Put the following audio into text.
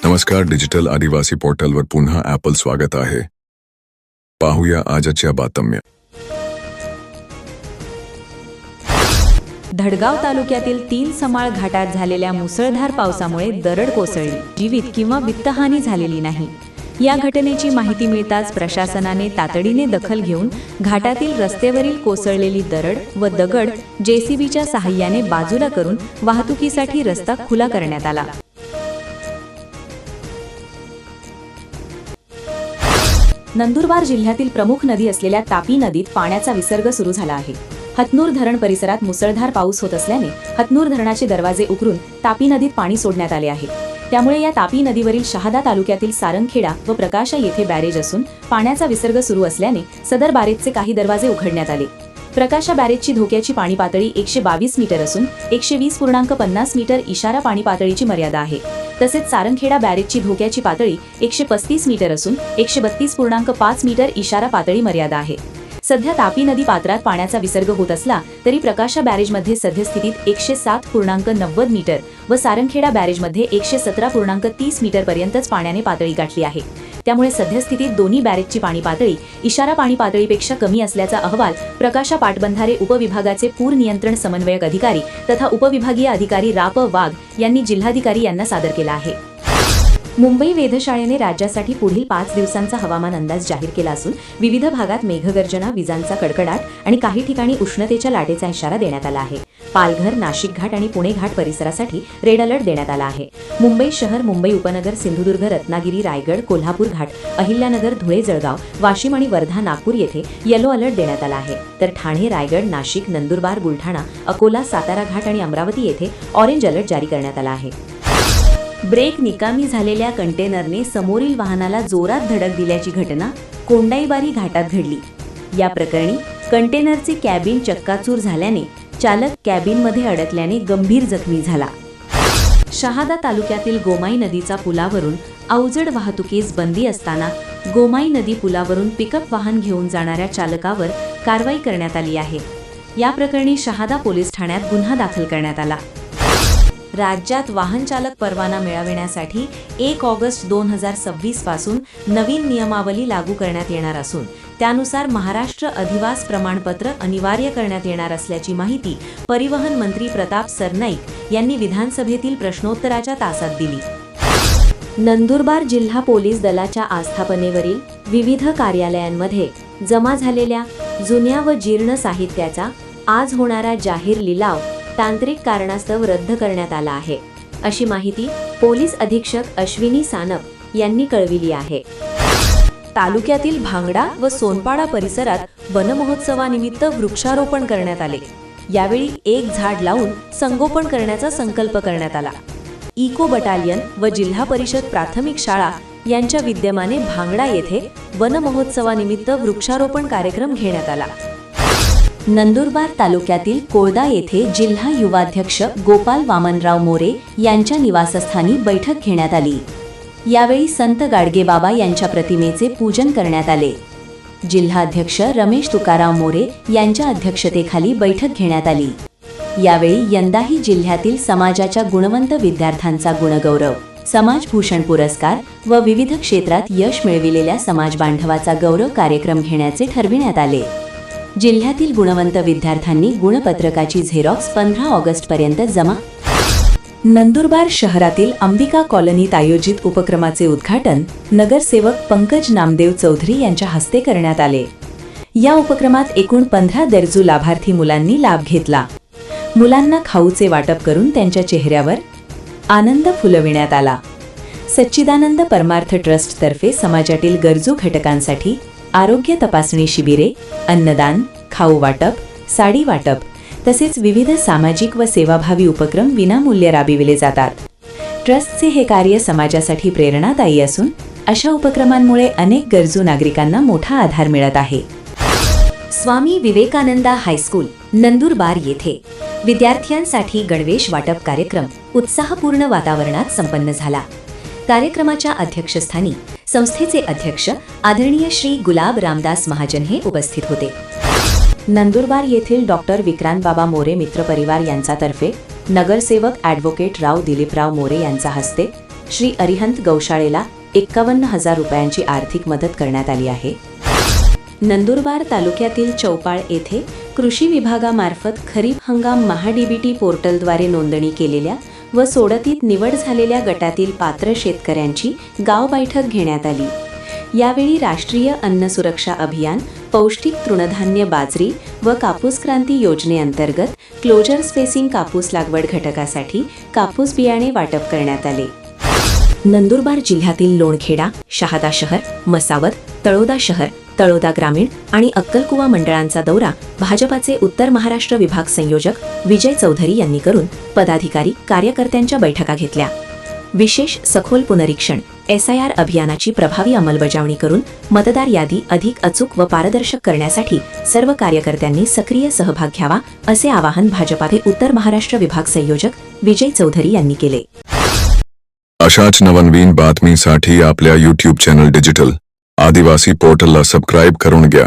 नमस्कार, डिजिटल आदिवासी पोर्टलवर पुन्हा ॲपल स्वागत आहे. पाहूया आजच्या बातम्या. धडगाव तालुक्यातील 3 समाळ घाटात झालेल्या मुसळधार पावसामुळे दरड कोसळली. जीवित किंवा वित्तहानी झालेली नाही. या घटनेची माहिती मिळताच प्रशासनाने तातडीने दखल घेऊन घाटातील रस्त्यावरील कोसळलेली दरड व दगड जेसीबीच्या सहाय्याने बाजूला करून वाहतुकीसाठी रस्ता खुला करण्यात आला. नंदुरबार जिल्ह्यातील प्रमुख नदी असलेल्या तापी नदीत पाण्याचा विसर्ग सुरू झाला आहे. हतनूर धरण परिसरात मुसळधार पाऊस होत असल्याने हतनूर धरणाचे दरवाजे उघडून तापी नदीत पाणी सोडण्यात आले आहे. त्यामुळे या तापी नदीवरील शहादा तालुक्यातील सारंगखेडा व प्रकाशा येथे बॅरेज असून पाण्याचा विसर्ग सुरू असल्याने सदर बॅरेजचे काही दरवाजे उघडण्यात आले. प्रकाशा बॅरेजची धोक्याची पाणी पातळी 122 मीटर असून 120.50 मीटर इशारा पाणी पातळीची मर्यादा आहे. तसेच सारंगखेडा बॅरेजची धोक्याची पातळी 135 मीटर असून 132.5 मीटर इशारा पातळी मर्यादा आहे. सध्या तापी नदी पात्रात पाण्याचा विसर्ग होत असला तरी प्रकाशा बॅरेजमध्ये सद्यस्थितीत 107.90 मीटर व सारंगखेडा बॅरेजमध्ये 117.30 मीटर पर्यंतच पाण्याने पातळी गाठली आहे. त्यामुळे सद्यस्थितीत दोन्ही बॅरेजची पाणी पातळी इशारा पाणी पातळीपेक्षा कमी असल्याचा अहवाल प्रकाशा पाटबंधारे उपविभागाचे पूर नियंत्रण समन्वयक अधिकारी तथा उपविभागीय अधिकारी राप वाघ यांनी जिल्हाधिकारी यांना सादर केला आहे. मुंबई वेधशाळेने राज्यासाठी पुढील 5 दिवसांचा हवामान अंदाज जाहीर केला असून विविध भागात मेघगर्जना, विजांचा कडकडाट आणि काही ठिकाणी उष्णतेच्या लाटेचा इशारा देण्यात आला आहे. पालघर, नाशिक घाट आणि पुणे घाट परिसरासाठी रेड अलर्ट देण्यात आला आहे. मुंबई शहर, मुंबई उपनगर, सिंधुदुर्ग, रत्नागिरी, रायगड, कोल्हापूर घाट, अहिल्यानगर, धुळे, जळगाव, वाशिम आणि वर्धा, नागपूर येथे येलो अलर्ट देण्यात आला आहे. तर ठाणे, रायगड, नाशिक, नंदुरबार, बुलढाणा, अकोला, सातारा घाट आणि अमरावती येथे ऑरेंज अलर्ट जारी करण्यात आला आहे. ब्रेक निकामी झालेल्या कंटेनरने समोरील वाहनाला जोरात धडक दिल्याची घटना कोंडाईबारी घाटात घडली. या प्रकरणी कंटेनरचे कॅबिन चक्काचूर झाल्याने चालक कॅबिनमध्ये अडकल्याने गंभीर जखमी झाला. शहादा तालुक्यातील गोमाई नदीचा पुलावरून अवजड वाहतुकीस बंदी असताना गोमाई नदी पुलावरून पिकअप वाहन घेऊन जाणाऱ्या चालकावर कारवाई करण्यात आली आहे. या प्रकरणी शहादा पोलीस ठाण्यात गुन्हा दाखल करण्यात आला. राज्यात वाहन चालक परवाना मिळविण्यासाठी 1 ऑगस्ट 2026 पासून नवीन नियमावली लागू करण्यात येणार असून त्यानुसार महाराष्ट्र अधिवास प्रमाणपत्र अनिवार्य करण्यात येणार असल्याची माहिती परिवहन मंत्री प्रताप सरनाईक यांनी विधानसभेतील प्रश्नोत्तराच्या तासात दिली. नंदुरबार जिल्हा पोलीस दलाच्या आस्थापनेवरील विविध कार्यालयांमध्ये जमा झालेल्या जुन्या व जीर्ण साहित्याचा आज होणारा जाहीर लिलाव तांत्रिक कारणास्तव रद्द करण्यात आला आहे, अशी माहिती पोलीस अधीक्षक अश्विनी सानप यांनी कळविली आहे. तालुक्यातील भांगडा व सोनपाडा परिसरात वनमहोत्सवानिमित्त वृक्षारोपण करण्यात आले. यावेळी 1 झाड लावून संगोपन करण्याचा संकल्प करण्यात आला. इको बटालियन व जिल्हा परिषद प्राथमिक शाळा यांच्या विद्यमाने भांगडा येथे वनमहोत्सवानिमित्त वृक्षारोपण कार्यक्रम घेण्यात आला. नंदुरबार तालुक्यातील कोळदा येथे जिल्हा युवाध्यक्ष गोपाल वामनराव मोरे यांच्या निवासस्थानी बैठक घेण्यात आली. यावेळी संत गाडगेबाबा यांच्या प्रतिमेचे पूजन करण्यात आले. जिल्हाध्यक्ष रमेश तुकाराव मोरे यांच्या अध्यक्षतेखाली बैठक घेण्यात आली. यावेळी यंदाही जिल्ह्यातील समाजाच्या गुणवंत विद्यार्थ्यांचा गुणगौरव, समाजभूषण पुरस्कार व विविध क्षेत्रात यश मिळविलेल्या समाज बांधवाचा गौरव कार्यक्रम घेण्याचे ठरविण्यात आले. जिल्ह्यातील गुणवंत विद्यार्थ्यांनी गुणपत्रकाची झेरॉक्स 15 ऑगस्ट पर्यंत जमा. नंदुरबार शहरातील अंबिका कॉलनीत आयोजित उपक्रमाचे उद्घाटन नगरसेवक पंकज नामदेव चौधरी यांच्या हस्ते करण्यात आले. या उपक्रमात एकूण 15 दर्जू लाभार्थी मुलांनी लाभ घेतला. मुलांना खाऊचे वाटप करून त्यांच्या चेहऱ्यावर आनंद फुलविण्यात आला. सच्चिदानंद परमार्थ ट्रस्ट तर्फे समाजातील गरजू घटकांसाठी आरोग्य तपासणी शिबिरे, अन्नदान, खाऊ वाटप, साडी वाटप तसेच विविध सामाजिक व सेवाभावी उपक्रम विनामूल्य राबविले जातात. ट्रस्टचे हे कार्य समाजासाठी प्रेरणादायी असून अशा उपक्रमांमुळे अनेक गरजू नागरिकांना मोठा आधार मिळत आहे. स्वामी विवेकानंदा हायस्कूल नंदुरबार येथे विद्यार्थ्यांसाठी गणवेश वाटप कार्यक्रम उत्साहपूर्ण वातावरणात संपन्न झाला. कार्यक्रमाच्या अध्यक्षस्थानी संस्थेचे अध्यक्ष आदरणीय श्री गुलाब रामदास महाजन हे उपस्थित होते. नंदुरबार येथील डॉक्टर विक्रांत बाबा मोरे मित्र परिवार यांच्यातर्फे नगरसेवक ॲडव्होकेट राव दिलीपराव मोरे यांच्या हस्ते श्री अरिहंत गौशाळेला 51,000 रुपयांची आर्थिक मदत करण्यात आली आहे. नंदुरबार तालुक्यातील चौपाळ येथे कृषी विभागामार्फत खरीप हंगाम महाडीबीटी पोर्टलद्वारे नोंदणी केलेल्या व सोडतीत निवड झालेल्या गटातील पात्र शेतकऱ्यांची गाव बैठक घेण्यात आली. यावेळी राष्ट्रीय अन्न सुरक्षा अभियान, पौष्टिक तृणधान्य बाजरी व कापूस क्रांती योजनेअंतर्गत क्लोजर स्पेसिंग कापूस लागवड घटकासाठी कापूस बियाणे वाटप करण्यात आले. नंदुरबार जिल्ह्यातील लोणखेडा, शहादा शहर, मसावत, तळोदा शहर, तळोदा ग्रामीण आणि अक्कलकुवा मंडळांचा दौरा भाजपाचे उत्तर महाराष्ट्र विभाग संयोजक विजय चौधरी यांनी करून पदाधिकारी, कार्यकर्त्यांच्या बैठका घेतल्या. विशेष सखोल पुनरीक्षण SIR अभियानाची प्रभावी अंमलबजावणी करून मतदार यादी अधिक अचूक व पारदर्शक करण्यासाठी सर्व कार्यकर्त्यांनी सक्रिय सहभाग घ्यावा, असे आवाहन भाजपाचे उत्तर महाराष्ट्र विभाग संयोजक विजय चौधरी यांनी केले. अशाच नवनवीन बातमीसाठी आपल्या YouTube चॅनल डिजिटल आदिवासी पोर्टलला सबस्क्राईब करून घ्या.